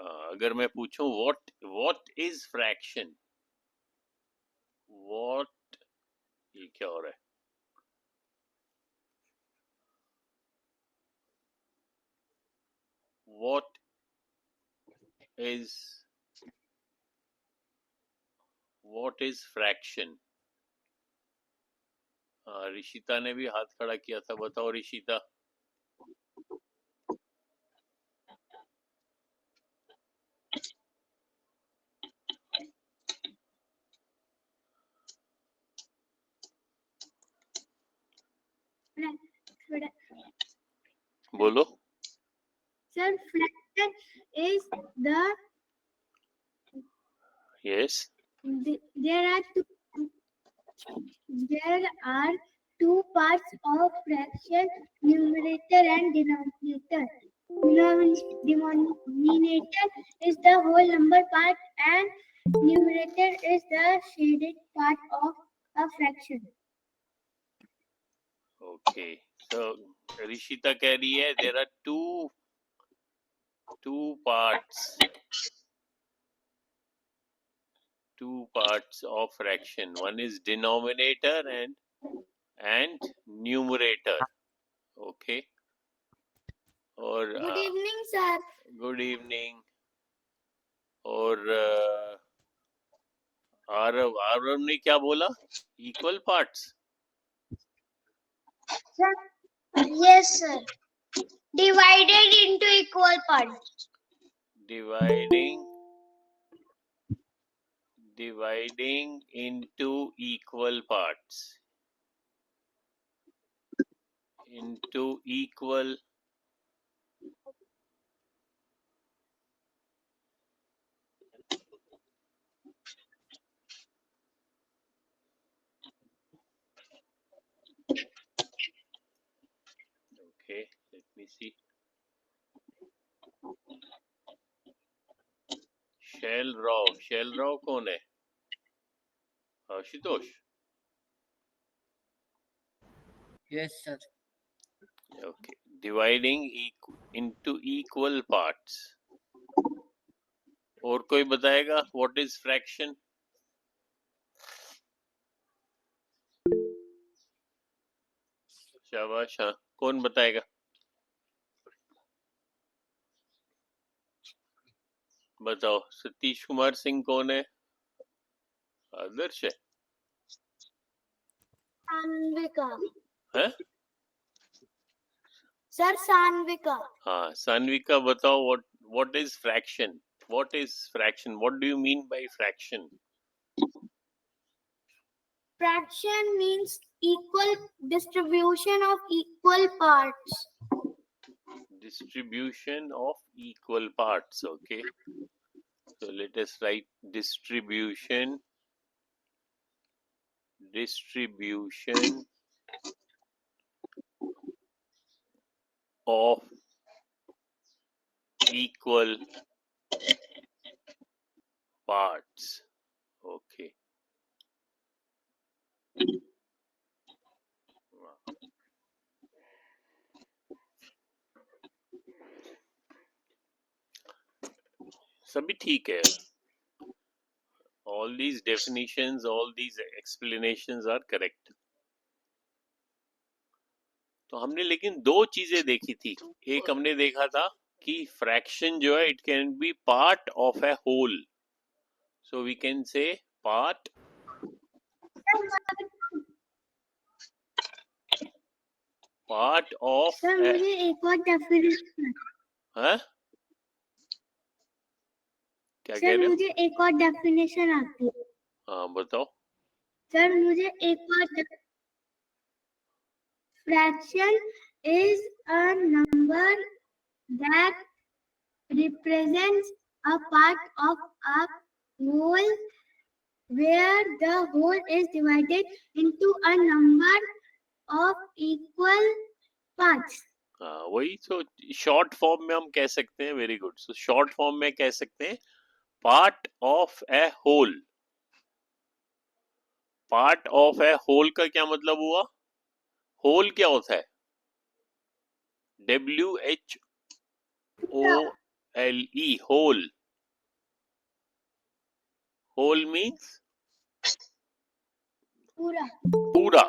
अगर मैं पूछूं व्हाट इज फ्रैक्शन, व्हाट, ये क्या हो रहा है? What is fraction? ऋषिता ने भी हाथ खड़ा किया था, बताओ ऋषिता। बोलो। Sir, fraction is the yes. there are two parts of fraction, numerator and denominator. Denominator is the whole number part and numerator is the shaded part of a fraction. Okay, so Rishita कह रही है there are two parts of fraction. One is denominator and numerator. Okay. और Good evening, sir. Good evening. और आरव ने क्या बोला? Equal parts. Yes, sir. Divided into equal parts. Dividing into equal parts. Into equal Okay, let me see. शैल राव कौन है? Ashutosh. Yes, sir. Okay, dividing into equal parts. और कोई बताएगा what is fraction? शाबाश, हाँ, कौन बताएगा? बताओ। सतीश कुमार सिंह कौन है? आदर्श है? सान्विका। है? सर सान्विका। हाँ, सान्विका बताओ what is fraction? What is fraction? What do you mean by fraction? Fraction means equal distribution of equal parts. Distribution of equal parts. Okay, so let us write distribution of equal parts. Okay. सभी ठीक है। All these definitions, all these explanations are correct. तो हमने लेकिन दो चीजें देखी थी। एक हमने देखा था कि फ्रैक्शन जो है it can be part of a whole, so we can say part of. Sir मुझे एक और डेफिनेशन। हाँ, क्या कह सर रहे हो? मुझे एक और डेफिनेशन आती है। हाँ बताओ। सर मुझे एक और fraction is a number that represents a part of a whole where the whole is divided into a number of equal parts. हाँ वही, तो शॉर्ट फॉर्म में हम कह सकते हैं। Very good. So short form में कह सकते हैं part of a whole. Part of a whole का क्या मतलब हुआ? होल क्या होता है? WHOLE, L-E, whole. Whole means पूरा. पूरा.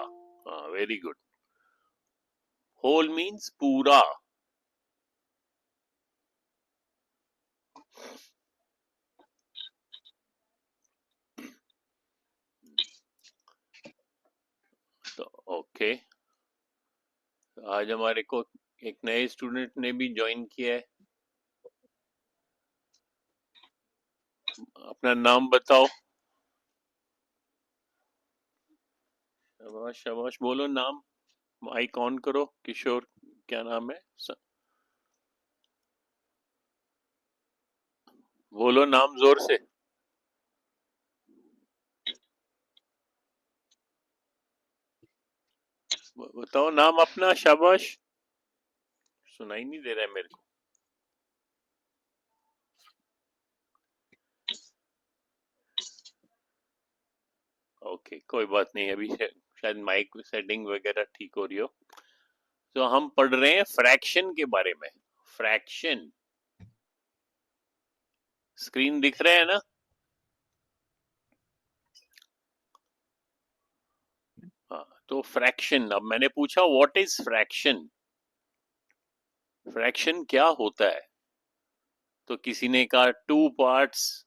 Very good. Whole means पूरा. तो ओके, आज हमारे को एक नए स्टूडेंट ने भी ज्वाइन किया है. अपना नाम बताओ. शाबाश शाबाश, बोलो नाम. माइक ऑन करो. किशोर, क्या नाम है? बोलो नाम जोर से. बताओ नाम अपना. शाबाश. सुनाई नहीं दे रहा है मेरे को. ओके, कोई बात नहीं. अभी शायद माइक सेटिंग वगैरह ठीक हो रही हो. तो हम पढ़ रहे हैं फ्रैक्शन के बारे में. फ्रैक्शन स्क्रीन दिख रहा है ना? हाँ, तो फ्रैक्शन. अब मैंने पूछा व्हाट इज फ्रैक्शन. फ्रैक्शन क्या होता है? तो किसी ने कहा two parts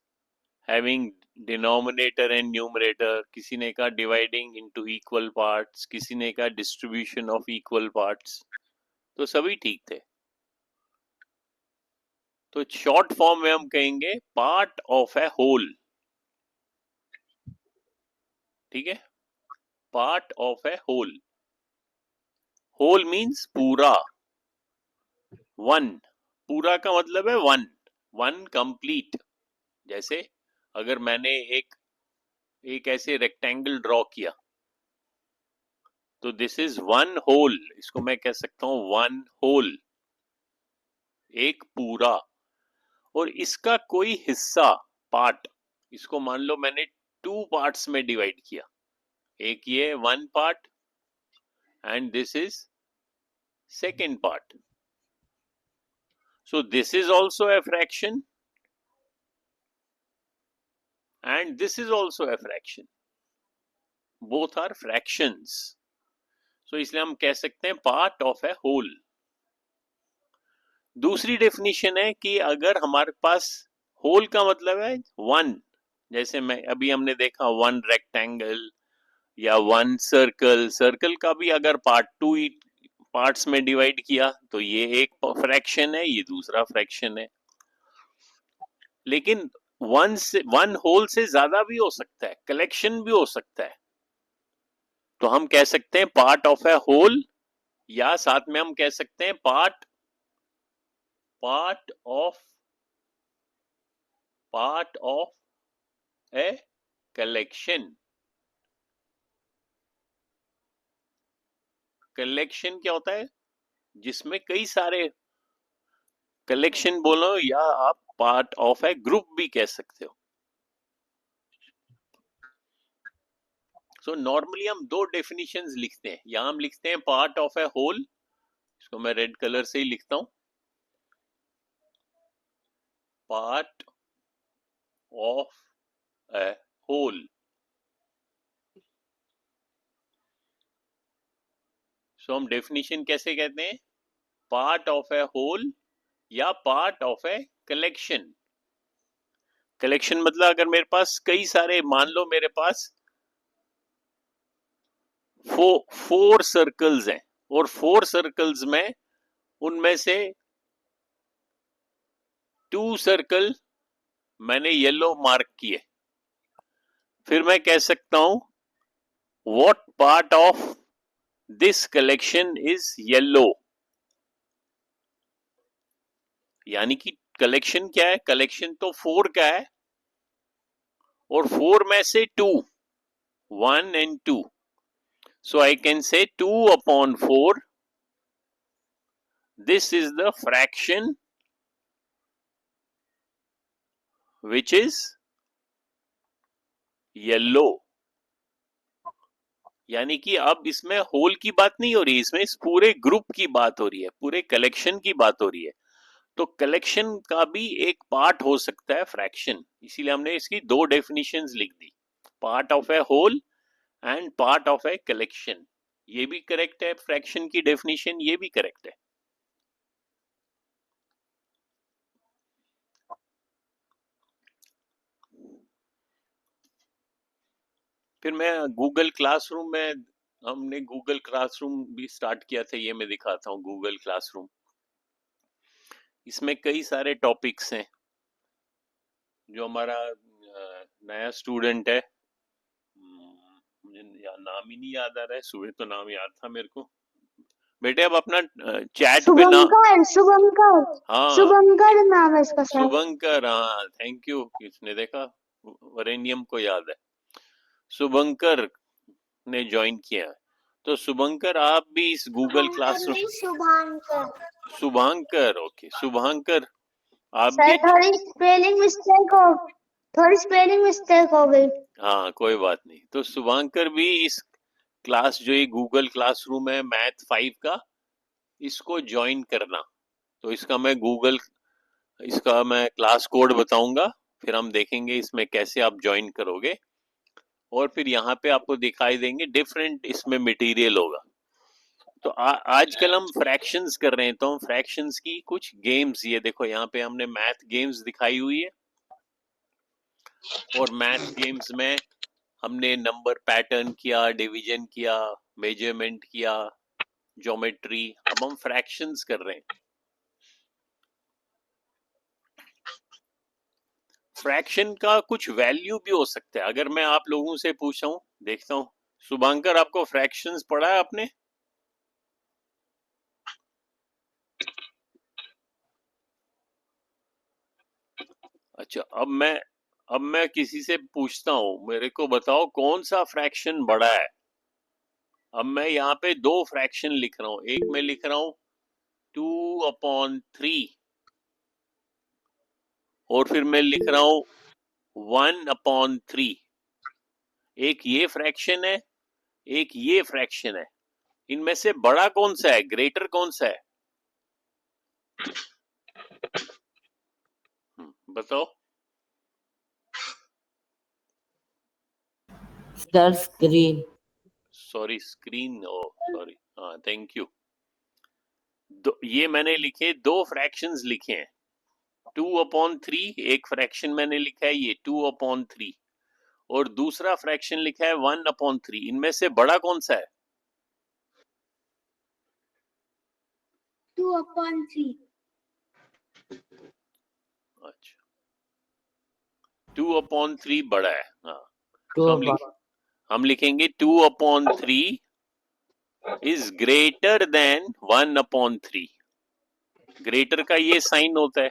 having denominator and numerator, किसी ने कहा डिवाइडिंग इनटू इक्वल पार्ट्स, किसी ने कहा डिस्ट्रीब्यूशन ऑफ इक्वल पार्ट्स. तो सभी ठीक थे. तो शॉर्ट फॉर्म में हम कहेंगे पार्ट ऑफ ए होल. ठीक है, part of a whole. Whole means पूरा. वन, पूरा का मतलब है वन. One complete. जैसे अगर मैंने एक ऐसे रेक्टेंगल ड्रॉ किया, तो दिस इज वन होल. इसको मैं कह सकता हूं वन होल, एक पूरा. और इसका कोई हिस्सा, पार्ट, इसको मान लो मैंने टू पार्ट्स में डिवाइड किया. एक ये one part and this is second part. So this is also a fraction and this is also a fraction. Both are fractions. So इसलिए हम कह सकते हैं part of a whole. दूसरी डेफिनेशन है कि अगर हमारे पास whole का मतलब है one, जैसे मैं अभी हमने देखा one rectangle या one circle. सर्कल का भी अगर पार्ट टू पार्ट्स में डिवाइड किया तो ये एक फ्रैक्शन है, ये दूसरा फ्रैक्शन है. लेकिन वन होल से ज्यादा भी हो सकता है, कलेक्शन भी हो सकता है. तो हम कह सकते हैं पार्ट ऑफ ए होल, या साथ में हम कह सकते हैं part of a collection. Collection क्या होता है? जिसमें कई सारे, कलेक्शन बोलो या आप पार्ट ऑफ ए ग्रुप भी कह सकते हो. सो नॉर्मली हम दो डेफिनेशंस लिखते हैं. यहां हम लिखते हैं पार्ट ऑफ ए होल, इसको मैं रेड कलर से ही लिखता हूं, पार्ट ऑफ ए होल. सो हम डेफिनेशन कैसे कहते हैं? पार्ट ऑफ ए होल या part of a collection. Collection मतलब अगर मेरे पास कई सारे, मान लो मेरे पास फोर सर्कल्स हैं और फोर सर्कल्स में उनमें से टू सर्कल मैंने येलो मार्क किए. फिर मैं कह सकता हूं what part of this collection is yellow. यानी कि कलेक्शन क्या है? कलेक्शन तो फोर का है और फोर में से two, one and two. So I can say 2 upon 4. This is the fraction which is yellow. यानी कि अब इसमें होल की बात नहीं हो रही, इसमें इस पूरे ग्रुप की बात हो रही है, पूरे कलेक्शन की बात हो रही है. तो कलेक्शन का भी एक पार्ट हो सकता है फ्रैक्शन, इसीलिए हमने इसकी दो डेफिनेशंस लिख दी, part of a whole and part of a collection. ये भी करेक्ट है, फ्रैक्शन की डेफिनेशन ये भी करेक्ट है। फिर मैं गूगल क्लासरूम में, हमने गूगल क्लासरूम भी स्टार्ट किया था, ये मैं दिखाता हूँ गूगल क्लासरूम। इसमें कई सारे टॉपिक्स हैं। जो हमारा नया स्टूडेंट है, मुझे नाम ही नहीं याद आ रहा है, सुबह तो नाम याद था मेरे को। बेटे अब अपना चैट पे ना, शुभंकर हाँ शुभंकर नाम है इसका शायद। शुभंकर, हाँ थैंक यू, किसने देखा, वरेनियम को याद है, शुभंकर ने ज्वाइन किया। तो शुभंकर आप भी इस गूगल क्लासरूम, शुभंकर शुभांकर, ओके शुभांकर आप सर भी, थोड़ी स्पेलिंग मिस्टेक हो गई। हाँ कोई बात नहीं। तो शुभांकर भी इस क्लास, जो ये गूगल क्लासरूम है मैथ 5 का, इसको ज्वाइन करना। तो इसका मैं क्लास कोड बताऊंगा, फिर हम देखेंगे इसमें कैसे आप ज्वाइन करोगे, और फिर यहाँ पे आपको दिखाई देंगे डिफरेंट इसमें मटेरियल होगा। तो आजकल हम फ्रैक्शंस कर रहे हैं, तो हम फ्रैक्शंस की कुछ गेम्स, ये देखो यहाँ पे हमने मैथ गेम्स दिखाई हुई है, और मैथ गेम्स में हमने नंबर पैटर्न किया, डिवीजन किया, मेजरमेंट किया, ज्योमेट्री। अब हम फ्रैक्शंस कर रहे हैं। फ्रैक्शन का कुछ वैल्यू भी हो सकता है। अगर मैं आप लोगों से पूछा हूं, देखता हूं, शुभांकर आपको फ्रैक्शंस पढ़ा है आपने? अच्छा, अब मैं किसी से पूछता हूं, मेरे को बताओ कौन सा फ्रैक्शन बड़ा है। अब मैं यहाँ पे दो फ्रैक्शन लिख रहा हूं, एक मैं लिख रहा हूं 2/3, और फिर मैं लिख रहा हूं 1/3। एक ये फ्रैक्शन है, एक ये फ्रैक्शन है। इनमें से बड़ा कौन सा है, ग्रेटर कौन सा है? बताओ। Sir screen. सॉरी, स्क्रीन, ओ सॉरी, हाँ थैंक यू। ये मैंने लिखे, दो फ्रैक्शंस लिखे हैं, 2/3, एक फ्रैक्शन मैंने लिखा है ये 2/3, और दूसरा फ्रैक्शन लिखा है 1/3। इनमें से बड़ा कौन सा है? 2/3। अच्छा, 2/3 बड़ा है, हाँ। टू तो हम लिखेंगे 2/3 इज ग्रेटर देन 1/3। ग्रेटर का ये साइन होता है,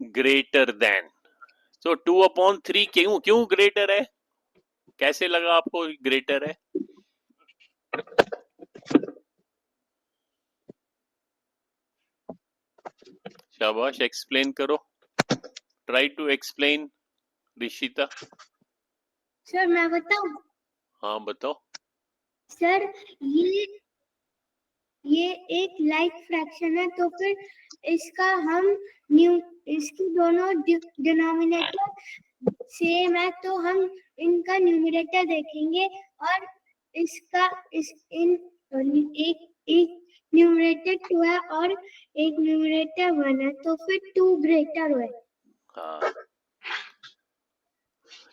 ग्रेटर देन। तो 2/3 क्यों क्यों ग्रेटर है? कैसे लगा आपको ग्रेटर है? शाबाश, एक्सप्लेन करो, try to explain Rishita. Sir मैं बताऊं? हाँ बताओ। सर ये ये एक लाइक फ्रैक्शन है, तो फिर इसका हम इसकी दोनों डिनोमिनेटर सेम है, तो हम इनका न्यूमरेटर देखेंगे, और इसका एक न्यूमरेटर 2 है और एक न्यूमरेटर 1 है, तो फिर 2 ग्रेटर हुए। हाँ,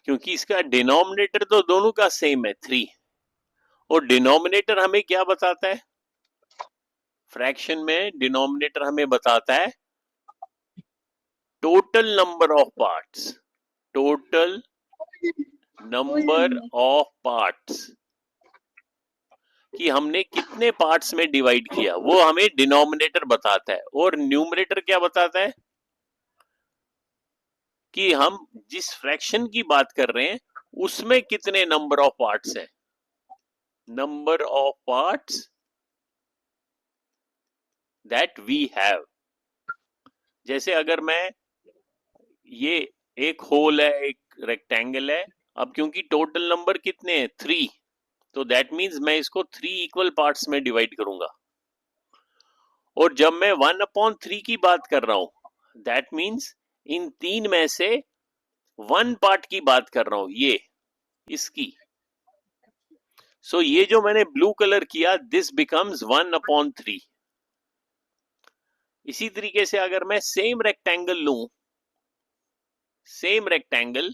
क्योंकि इसका डिनोमिनेटर तो दोनों का सेम है 3, और डिनोमिनेटर हमें क्या बताता है? फ्रैक्शन में डिनोमिनेटर हमें बताता है total number of parts, total number of parts, कि हमने कितने पार्ट्स में डिवाइड किया, वो हमें डिनोमिनेटर बताता है। और न्यूमरेटर क्या बताता है? कि हम जिस फ्रैक्शन की बात कर रहे हैं उसमें कितने नंबर ऑफ पार्ट्स हैं, number of parts that we have. जैसे अगर मैं, ये एक होल है, एक रेक्टेंगल है, अब क्योंकि टोटल नंबर कितने हैं 3, तो दैट मीन्स मैं इसको 3 इक्वल पार्ट्स में डिवाइड करूंगा। और जब मैं 1/3 की बात कर रहा हूं दैट मीन्स इन 3 में से 1 पार्ट की बात कर रहा हूं, ये इसकी। सो ये जो मैंने ब्लू कलर किया दिस बिकम्स 1/3। इसी तरीके से अगर मैं सेम रेक्टेंगल लूं, सेम रेक्टेंगल,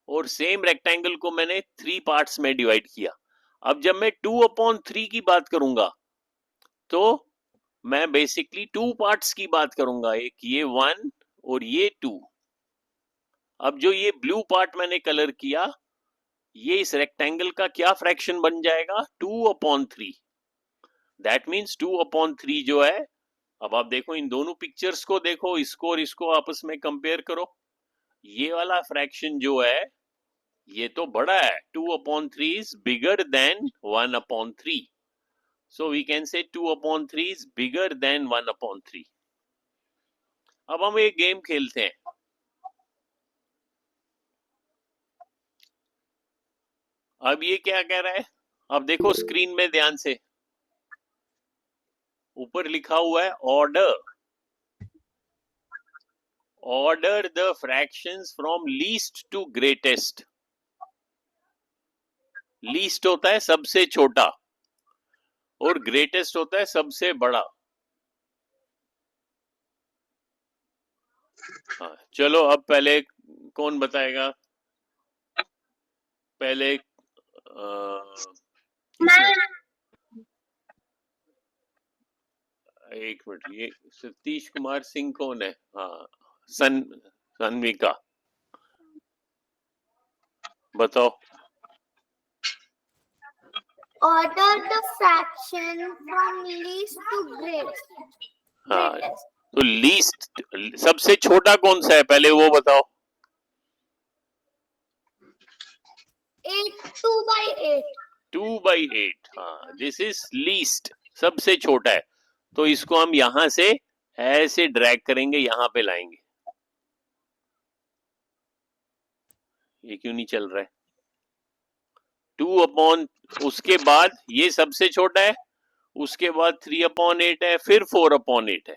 और सेम रेक्टेंगल को मैंने 3 पार्ट्स में डिवाइड किया। अब जब मैं 2/3 की बात करूंगा तो मैं बेसिकली 2 पार्ट्स की बात करूंगा, एक ये 1 और ये 2। अब जो ये ब्लू पार्ट मैंने कलर किया, ये इस रेक्टेंगल का क्या फ्रैक्शन बन जाएगा, 2/3। दैट मीन्स 2/3 जो है, अब आप देखो इन दोनों पिक्चर्स को देखो, इसको और इसको आपस में कंपेयर करो, ये वाला फ्रैक्शन जो है ये तो बड़ा है, 2/3 is bigger than 1/3. So we can say 2/3 is bigger than 1/3. अब हम एक गेम खेलते हैं। अब ये क्या कह रहा है, अब देखो स्क्रीन में ध्यान से, ऊपर लिखा हुआ है order the fractions from least to greatest. Least होता है सबसे छोटा और ग्रेटेस्ट होता है सबसे बड़ा। हाँ, चलो अब पहले कौन बताएगा, पहले एक मिनट, ये सतीश कुमार सिंह कौन है? हाँ, सन्विका बताओ। Order the fraction from least to greatest. हाँ, तो लीस्ट सबसे छोटा कौन सा है, पहले वो बताओ। 2/8. 2/8। हाँ, दिस इज लीस्ट, सबसे छोटा है। तो इसको हम यहां से ऐसे ड्रैग करेंगे, यहां पे लाएंगे। ये क्यों नहीं चल रहा है? 2 उसके बाद ये सबसे छोटा है, उसके बाद 3/8 है, फिर 4/8 है।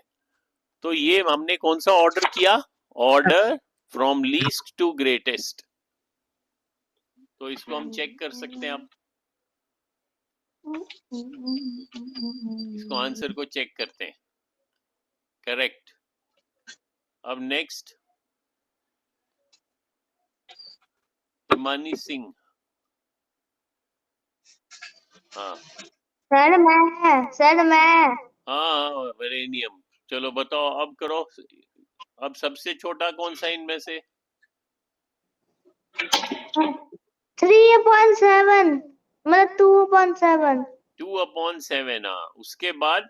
तो ये हमने कौन सा ऑर्डर किया, order from least to greatest. तो इसको हम चेक कर सकते हैं। अब इसको आंसर को चेक करते हैं, करेक्ट। अब नेक्स्ट हिमानी सिंह। हाँ सर मैं हाँ, वेरेनियम। चलो बताओ, अब करो। अब सबसे छोटा कौन सा इनमें से? 3/7 मतलब 2/7. 2/7। हाँ, उसके बाद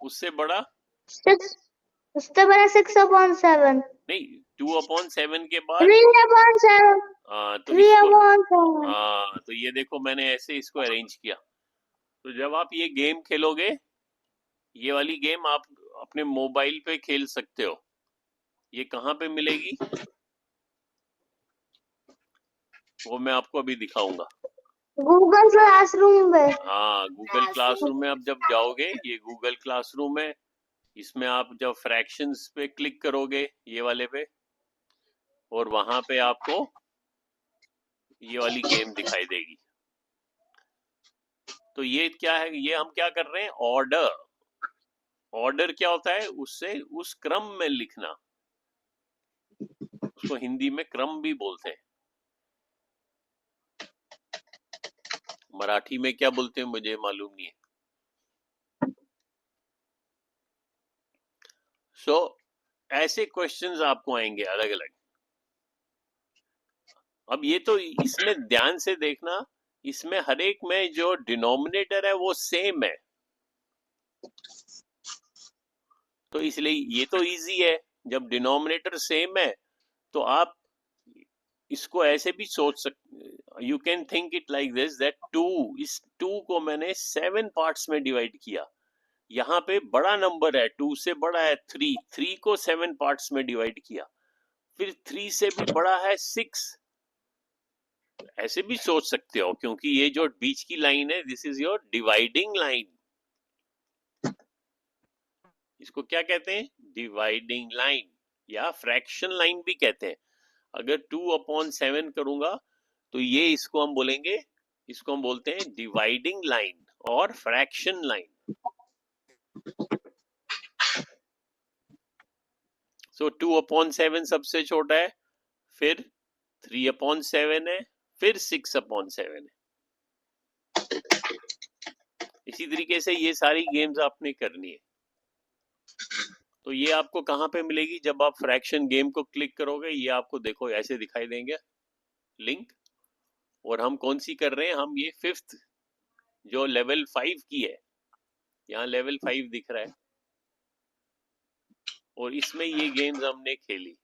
उससे बड़ा 6 उससे बड़ा 6/7. नहीं, 2/7 के बाद 3/7. हाँ, तो इसको 3/7. हाँ, तो ये देखो मैंने ऐसे इसको अरेंज किया। तो जब आप ये गेम खेलोगे, ये वाली गेम आप अपने मोबाइल पे खेल सकते हो। ये कहाँ पे मिलेगी वो मैं आपको अभी दिखाऊंगा। गूगल क्लासरूम में. हाँ, गूगल क्लासरूम में आप जब जाओगे, ये गूगल क्लासरूम है, इसमें आप जब फ्रैक्शंस पे क्लिक करोगे, ये वाले पे, और वहां पे आपको ये वाली गेम दिखाई देगी। तो ये क्या है, ये हम क्या कर रहे हैं, ऑर्डर। ऑर्डर क्या होता है, उससे उस क्रम में लिखना, उसको हिंदी में क्रम भी बोलते हैं। मराठी में क्या बोलते हैं मुझे मालूम नहीं है। सो ऐसे क्वेश्चंस आपको आएंगे अलग अलग। अब ये तो इसमें ध्यान से देखना, इसमें हर एक में जो डिनोमिनेटर है वो सेम है, तो इसलिए ये तो इजी है। जब डिनोमिनेटर सेम है तो आप इसको ऐसे भी सोच सकते, you can think it like this that 2, इस 2 को मैंने 7 पार्ट्स में डिवाइड किया। यहाँ पे बड़ा नंबर है, 2 से बड़ा है 3, 3 को 7 पार्ट्स में डिवाइड किया, फिर 3 से भी बड़ा है 6। ऐसे भी सोच सकते हो, क्योंकि ये जो बीच की लाइन है this is your dividing line. इसको क्या कहते हैं? डिवाइडिंग लाइन या फ्रैक्शन लाइन भी कहते हैं। अगर 2/7 करूंगा तो ये इसको हम बोलेंगे, इसको हम बोलते हैं डिवाइडिंग लाइन और फ्रैक्शन लाइन। सो 2/7 सबसे छोटा है, फिर 3/7 है, फिर 6/7 है। इसी तरीके से ये सारी गेम्स आपने करनी है। तो ये आपको कहाँ पे मिलेगी? जब आप फ्रैक्शन गेम को क्लिक करोगे, ये आपको देखो ऐसे दिखाई देंगे लिंक। और हम कौन सी कर रहे हैं? हम ये 5th जो लेवल 5 की है, यहाँ लेवल 5 दिख रहा है, और इसमें ये गेम्स हमने खेली।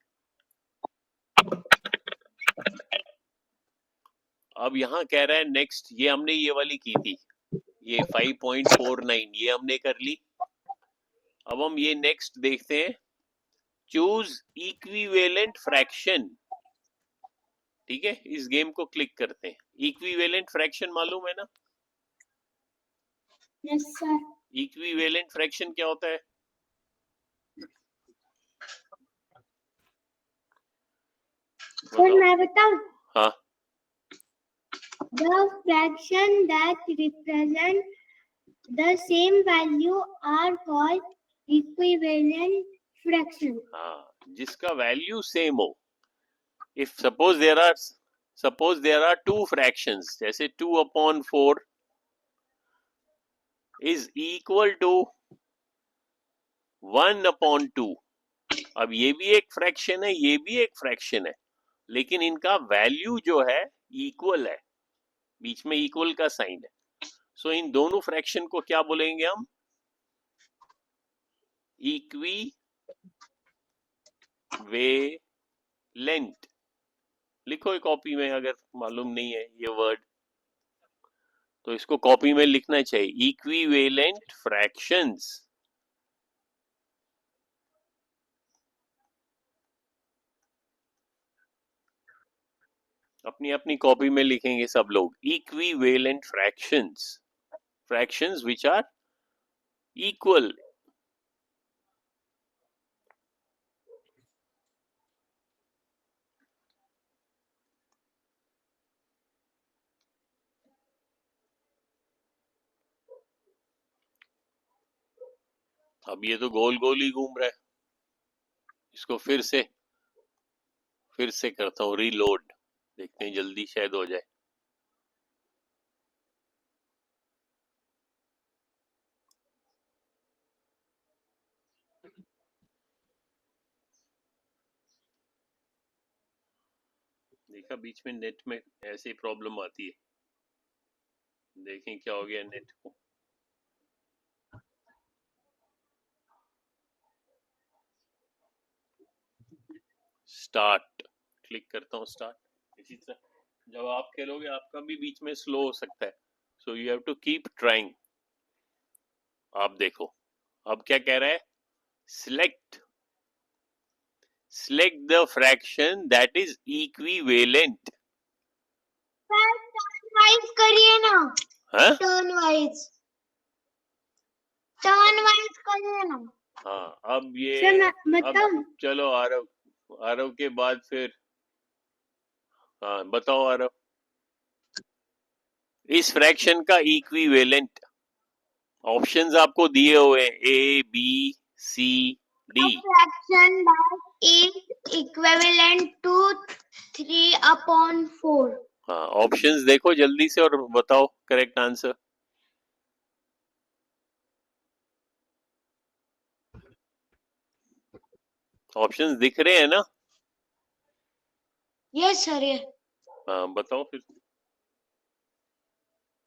अब यहाँ कह रहा है नेक्स्ट, ये हमने ये वाली की थी, ये 5.49 ये हमने कर ली। अब हम ये नेक्स्ट देखते हैं, चूज इक्विवेलेंट फ्रैक्शन। ठीक है, इस गेम को क्लिक करते हैं। इक्विवेलेंट फ्रैक्शन मालूम है ना? Yes sir. इक्विवेलेंट फ्रैक्शन क्या होता है? सर मैं बताऊं? हाँ, The fraction that represent the same value are called equivalent fraction. हाँ, जिसका वैल्यू सेम हो। If suppose there are two fractions, जैसे 2/4 इज इक्वल टू 1/2। अब ये भी एक फ्रैक्शन है, ये भी एक फ्रैक्शन है, लेकिन इनका वैल्यू जो है इक्वल है, बीच में इक्वल का साइन है। सो इन दोनों फ्रैक्शन को क्या बोलेंगे हम? इक्विवेलेंट। लिखो कॉपी में, अगर मालूम नहीं है ये वर्ड तो इसको कॉपी में लिखना चाहिए, इक्विवेलेंट फ्रैक्शंस। अपनी अपनी कॉपी में लिखेंगे सब लोग, equivalent fractions, fractions which are equal. अब ये तो गोल गोल ही घूम रहा है, इसको फिर से करता हूँ रीलोड, देखते हैं जल्दी शायद हो जाए। देखा, बीच में नेट में ऐसी प्रॉब्लम आती है, देखें क्या हो गया नेट को। स्टार्ट क्लिक करता हूँ, स्टार्ट। इसी तरह जब आप खेलोगे आपका भी बीच में स्लो हो सकता है, so you have to keep trying. आप देखो अब क्या कह रहा है, select the fraction that is equivalent. Turn wise करिए ना। हाँ टर्न वाइज करिए ना। हाँ, अब ये सर मैं बताऊं? अब चलो आरव के बाद फिर, हाँ बताओ आरव। इस फ्रैक्शन का इक्विवेलेंट ऑप्शंस आपको दिए हुए A B C D. Fraction that is equivalent to 3/4। हाँ, ऑप्शंस देखो जल्दी से और बताओ करेक्ट आंसर। ऑप्शंस दिख रहे हैं ना? Yes sir. हाँ बताओ फिर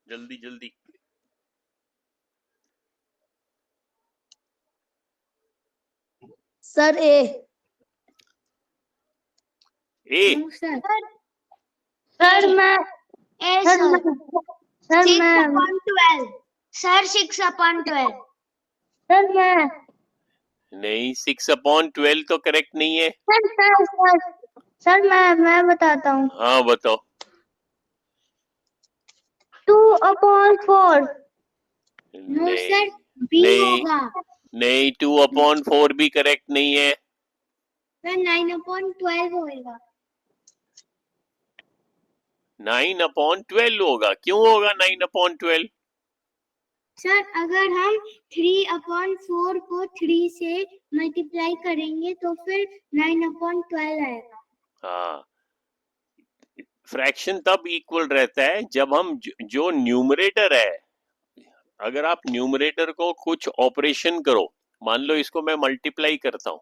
जल्दी जल्दी। सर ए ए सर मैं ए सर 6/12 सर 6/12 सर मैं नहीं, 6/12 तो करेक्ट नहीं है। सर मैं बताता हूँ। हाँ बताओ। 2/4। नो नहीं सर बी नहीं होगा। नहीं, 2/4 भी करेक्ट नहीं है। सर 9/12 होएगा। 9/12 होगा। क्यों होगा 9/12? सर अगर हम 3/4 को 3 से मल्टीप्लाई करेंगे तो फिर 9/12 आएगा। हाँ, फ्रैक्शन तब इक्वल रहता है जब हम जो न्यूमरेटर है, अगर आप न्यूमरेटर को कुछ ऑपरेशन करो, मान लो इसको मैं मल्टीप्लाई करता हूं,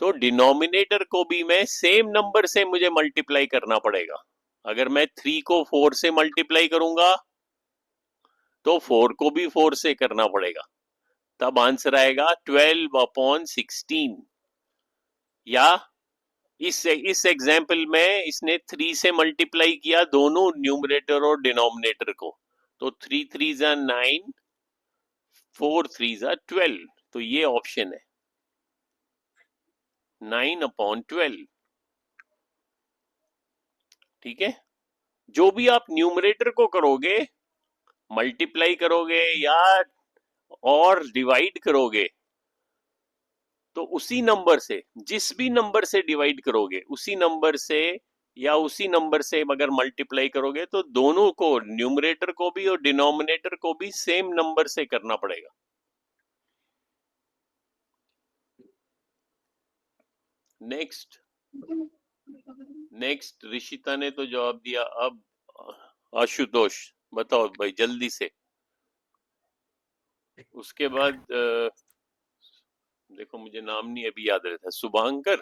तो डिनोमिनेटर को भी मैं सेम नंबर से मुझे मल्टीप्लाई करना पड़ेगा। अगर मैं 3 को 4 से मल्टीप्लाई करूंगा तो 4 को भी 4 से करना पड़ेगा, तब आंसर आएगा 12/16। या इस एग्जाम्पल में इसने 3 से मल्टीप्लाई किया दोनों न्यूमरेटर और डिनोमिनेटर को, तो 3 3 जा 9, 4 3 जा 12, तो ये ऑप्शन है 9/12। ठीक है, जो भी आप न्यूमरेटर को करोगे, मल्टीप्लाई करोगे या और डिवाइड करोगे, तो उसी नंबर से, जिस भी नंबर से डिवाइड करोगे उसी नंबर से या उसी नंबर से अगर मल्टीप्लाई करोगे तो दोनों को, न्यूमरेटर को भी और डिनोमिनेटर को भी सेम नंबर से करना पड़ेगा। नेक्स्ट ऋषिता ने तो जवाब दिया। अब आशुतोष बताओ भाई जल्दी से। उसके बाद देखो मुझे नाम नहीं अभी याद रहता, Shubhankar.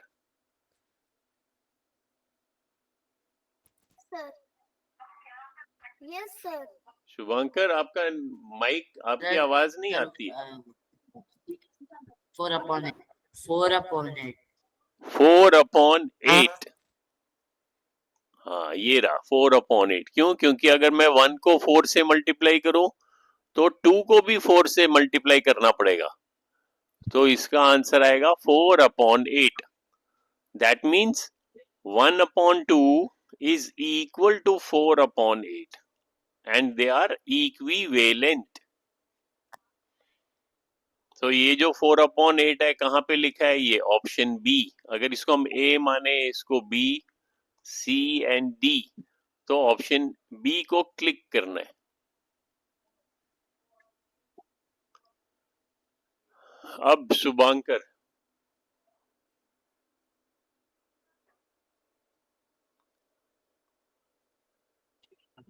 Sir yes sir. Shubhankar, आपका माइक, आपकी सर, आवाज नहीं सर, आती। 4/8 4/8 4/8। हाँ, ये रहा 4/8। क्यों? क्योंकि अगर मैं 1 को 4 से मल्टीप्लाई करूं तो 2 को भी 4 से मल्टीप्लाई करना पड़ेगा, तो इसका आंसर आएगा 4/8। That means 1/2 is equal to 4/8 and they are equivalent। तो ये जो 4/8 है कहां पे लिखा है? ये ऑप्शन बी। अगर इसको हम ए माने, इसको बी, सी एंड डी, तो ऑप्शन बी को क्लिक करना है। अब शुभांकर,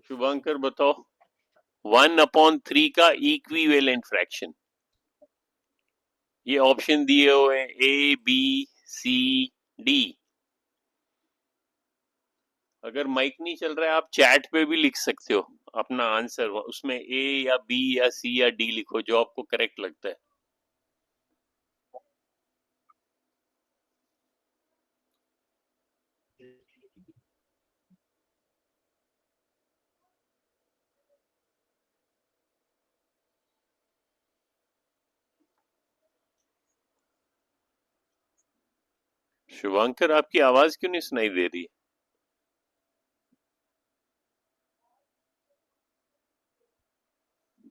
शुभांकर बताओ 1/3 का इक्विवेलेंट फ्रैक्शन। ये ऑप्शन दिए हुए हैं ए बी सी डी। अगर माइक नहीं चल रहा है आप चैट पे भी लिख सकते हो अपना आंसर, उसमें ए या बी या सी या डी लिखो जो आपको करेक्ट लगता है। शुभांकर, आपकी आवाज क्यों नहीं सुनाई दे रही?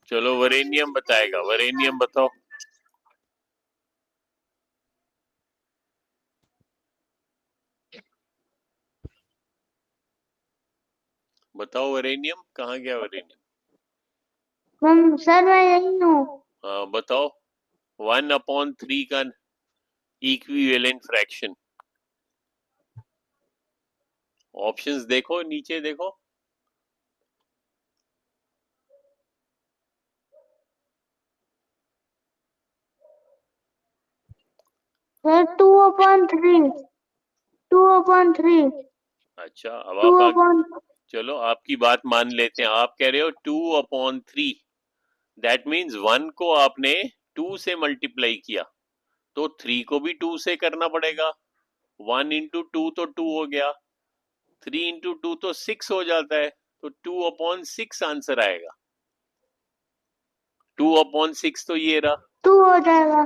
चलो वरेनियम बताएगा, वरेनियम बताओ। बताओ वरेनियम, कहाँ गया वरेनियम? सर मैं यही हूँ। हाँ बताओ 1/3 का इक्विवेलेंट फ्रैक्शन। ऑप्शंस देखो, नीचे देखो। सर 2/3। 2/3। अच्छा, अब आप चलो आपकी बात मान लेते हैं। आप कह रहे हो 2/3, दैट मीन्स 1 को आपने 2 से मल्टीप्लाई किया तो 3 को भी 2 से करना पड़ेगा। 1 इंटू 2 तो 2 हो गया, 3 इंटू 2 तो 6 हो जाता है, तो 2/6 आंसर आएगा। 2/6 तो ये रहा, 2 हो जाएगा।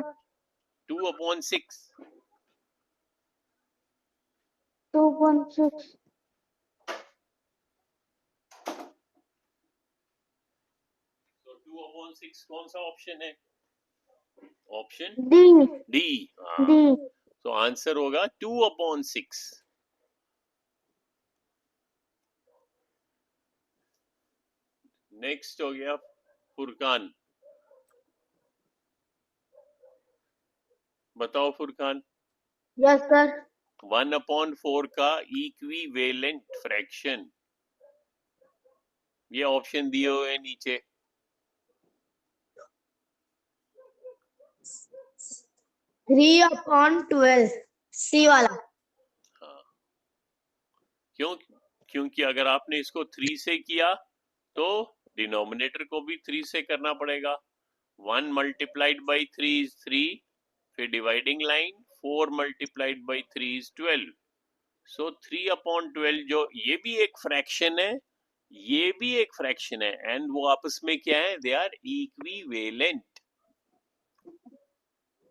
2/6। 2.6। तो 2/6 कौन सा ऑप्शन है? Option D. डी। हाँ, D. तो आंसर होगा 2/6। नेक्स्ट हो गया फुरकान। बताओ फुरकान, Yes, sir. 1/4 का इक्विवेलेंट फ्रैक्शन। ये ऑप्शन दिए हुए हैं नीचे। 3/12. C वाला. हाँ, क्यों? क्योंकि अगर आपने इसको 3 से किया तो डिनोमिनेटर को भी 3 से करना पड़ेगा। 1 मल्टीप्लाइड बाई 3 इज 3, फिर dividing line 4 multiplied by 3 is 12। सो 3/12 जो ये भी एक फ्रैक्शन है, ये भी एक फ्रैक्शन है, एंड वो आपस में क्या है? They are equivalent.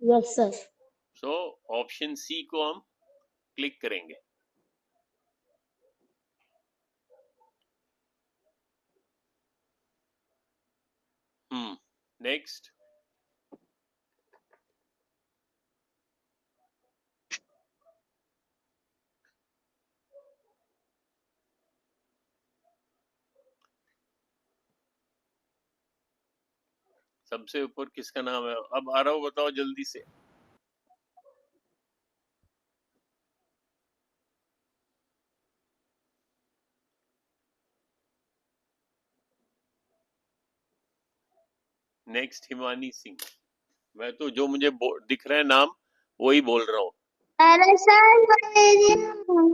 Yes, sir. So option C को हम क्लिक करेंगे। नेक्स्ट। सबसे ऊपर किसका नाम है? अब आ रहा हो, बताओ जल्दी से। नेक्स्ट हिमानी सिंह। मैं तो जो मुझे दिख रहा है नाम वही बोल रहा हूँ। अरे सर,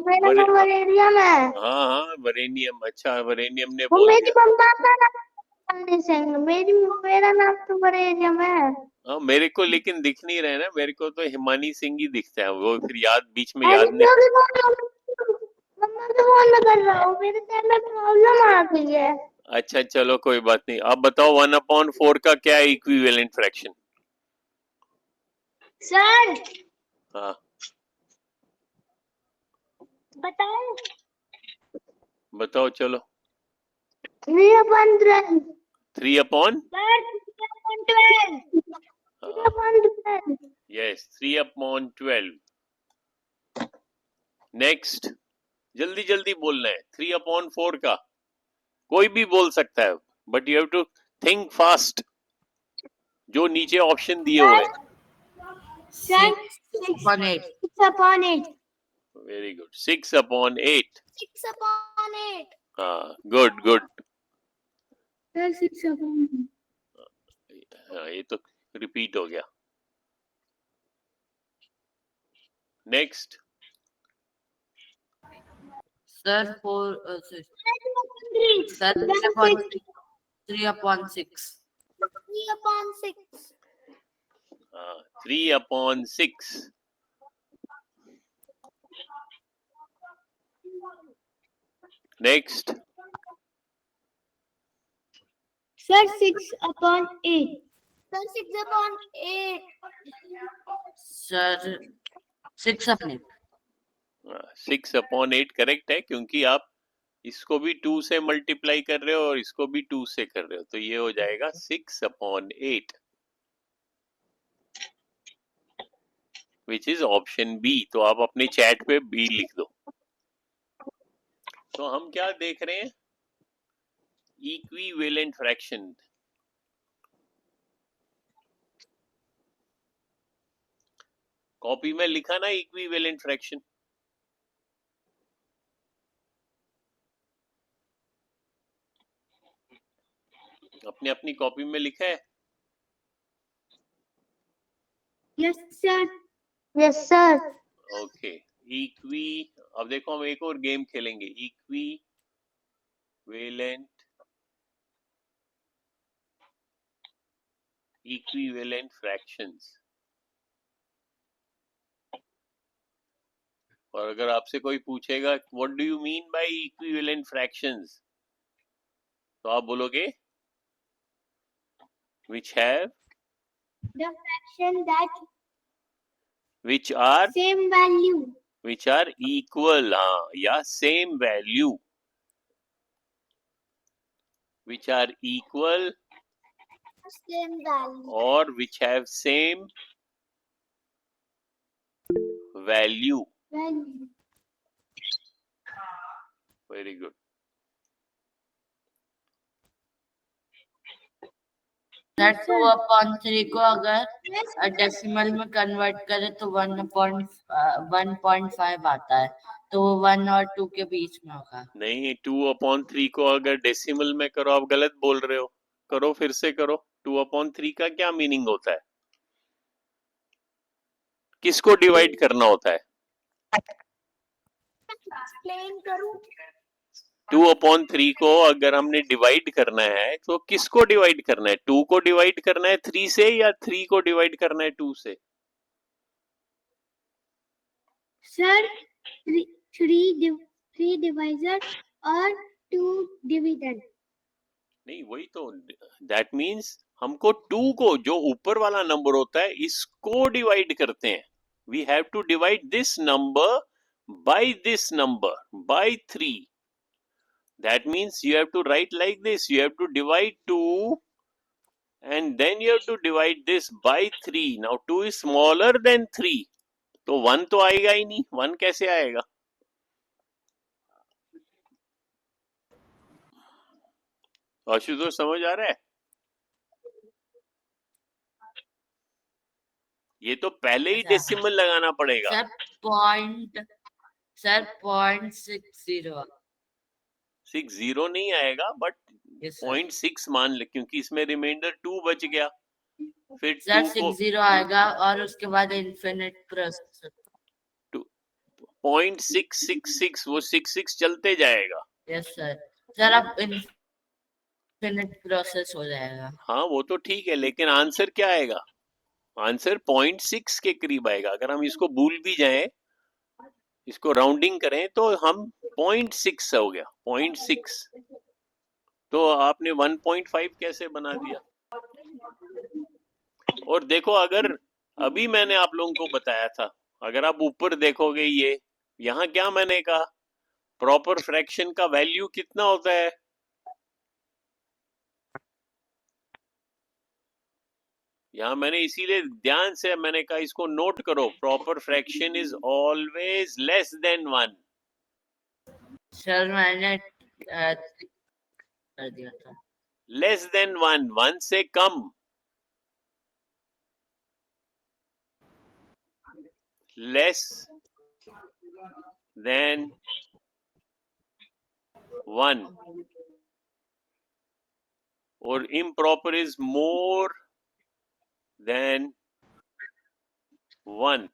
मेरा नाम वरेनियम है. हाँ हाँ, वरेनियम। अच्छा, वरेनियम ने वो बोल मेरी दिया। मम्मा का नाम सिंह. मेरा नाम तो वरेनियम है. हाँ, मेरे को लेकिन दिख नहीं रहे ना, मेरे को तो हिमानी सिंह ही दिखता है। वो फिर बीच में अरे याद नहीं। मम्मा के फोन में कर रहा हूँ. मेरे सर में प्रॉब्लम आ गई है. अच्छा चलो, कोई बात नहीं। अब बताओ 1/4 का क्या है इक्विवेलेंट फ्रैक्शन? सर हाँ, बताओ. बताओ चलो। 3/12. 3/? सर 3/12. 3/12. यस, 3/12। नेक्स्ट, जल्दी जल्दी बोलना है। 3/4 का कोई भी बोल सकता है, but you have to think fast. जो नीचे ऑप्शन दिए हुए हैं। Sir, 6/8. 6/8. Very good, 6/8। 6/8. हाँ, गुड गुड। Sir, 6/8. हाँ, ये तो रिपीट हो गया। Next. Sir, 3/6. 3/6. 3/6। Next. Sir, 6/8. Sir, 6/8. Sir, 6/8. 6/8 correct है, क्योंकि आप इसको भी 2 से मल्टीप्लाई कर रहे हो और इसको भी 2 से कर रहे हो, तो ये हो जाएगा 6/8, विच इज ऑप्शन बी। तो आप अपने चैट पे बी लिख दो। तो हम क्या देख रहे हैं? Equivalent fraction. कॉपी में लिखा ना इक्विवेलेंट फ्रैक्शन? अपने अपनी कॉपी में लिखा है? Yes, sir. Yes, sir. Okay. Equi, अब देखो हम एक और गेम खेलेंगे। Equivalent fractions. और अगर आपसे कोई पूछेगा what do you mean by equivalent fractions, तो आप बोलोगे which have, The fraction that which are, same value. which are equal, हाँ, या same value, which are equal same value. or which have same value. Value. Very good. Sir 2/3 को अगर Yes, decimal में convert करें तो 1.5 आता है, तो वो 1 और 2 के बीच में होगा। नहीं, 2/3 को अगर डेसिमल में करो, आप गलत बोल रहे हो। करो, फिर से करो। 2/3 का क्या मीनिंग होता है? किसको डिवाइड करना होता है? explain करूँ? 2/3 को अगर हमने डिवाइड करना है तो किसको डिवाइड करना है? 2 को डिवाइड करना है 3 से या 3 को डिवाइड करना है 2 से? Sir, three divisor और 2 dividend. नहीं, वही तो। दैट मीन्स हमको 2 को, जो ऊपर वाला नंबर होता है, इसको डिवाइड करते हैं। We have to divide this number by this number by 3. That means you have to write like this. You have to divide 2 and then you have to divide this by 3. Now 2 is smaller than 3. तो 1 तो आएगा ही नहीं। 1 कैसे आएगा? आशुतोष, समझ आ रहा है? ये तो पहले ही डेसिमल लगाना पड़ेगा। सर 0.60 60 नहीं आएगा, बट Yes, sir. 0.6 मान ले, क्योंकि इसमें रिमाइंडर 2 बच गया। फिर सर 2 को 60 आएगा और उसके बाद इन्फिनिट प्रोसेस। 0.666 वो 66 चलते जाएगा। Yes sir. सर अब इन्फिनिट प्रोसेस हो जाएगा। हाँ, वो तो ठीक है, लेकिन आंसर क्या आएगा? आंसर 0.6 के करीब आएगा। अगर हम इसको भूल भी जाएं, इसको राउंडिंग करें, तो हम 0.6 हो गया। 0.6 तो आपने 1.5 कैसे बना दिया? और देखो, अगर अभी मैंने आप लोगों को बताया था, अगर आप ऊपर देखोगे, ये यहाँ क्या मैंने कहा, प्रॉपर फ्रैक्शन का वैल्यू कितना होता है? यहाँ मैंने इसीलिए ध्यान से मैंने कहा, इसको नोट करो, proper fraction is always less than 1. Sir मैंने कर दिया था। लेस देन 1, 1 से कम। लेस देन 1 और improper is more than 1.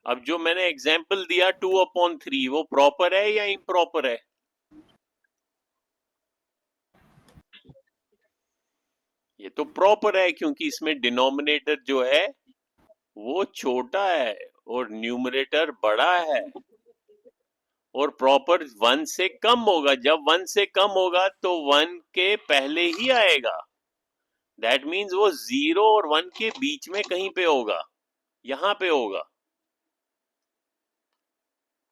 अब जो मैंने एग्जाम्पल दिया 2/3, वो प्रॉपर है या इम्प्रॉपर है? ये तो प्रॉपर है, क्योंकि इसमें डिनोमिनेटर जो है वो छोटा है और न्यूमरेटर बड़ा है, और प्रॉपर 1 से कम होगा। जब 1 से कम होगा तो 1 के पहले ही आएगा। दैट मीन्स वो 0 और 1 के बीच में कहीं पे होगा, यहां पे होगा।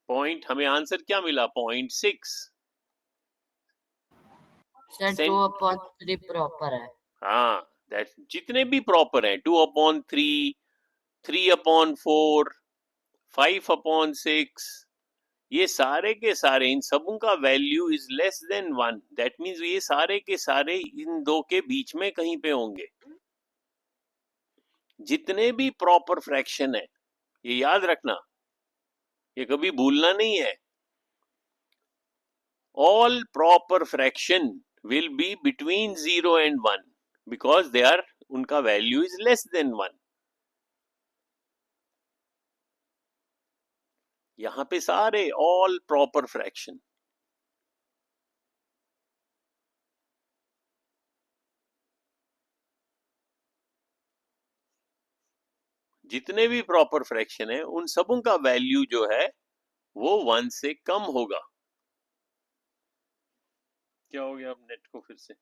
पॉइंट, हमें आंसर क्या मिला? 0.6। सर 2/3 प्रॉपर है। हाँ, दैट जितने भी प्रॉपर हैं, 2/3, 3/4, 5/6, ये सारे के सारे, इन सबों का value is less than 1. That means ये सारे के सारे इन दो के बीच में कहीं पे होंगे। जितने भी प्रॉपर फ्रैक्शन है, ये याद रखना, ये कभी भूलना नहीं है। All proper fraction will be between 0 and 1 because they are, उनका वैल्यू इज लेस देन 1. यहां पे सारे ऑल प्रॉपर फ्रैक्शन। जितने भी प्रॉपर फ्रैक्शन है, उन सबों का वैल्यू जो है वो 1 से कम होगा। क्या हो गया अब नेट को फिर से?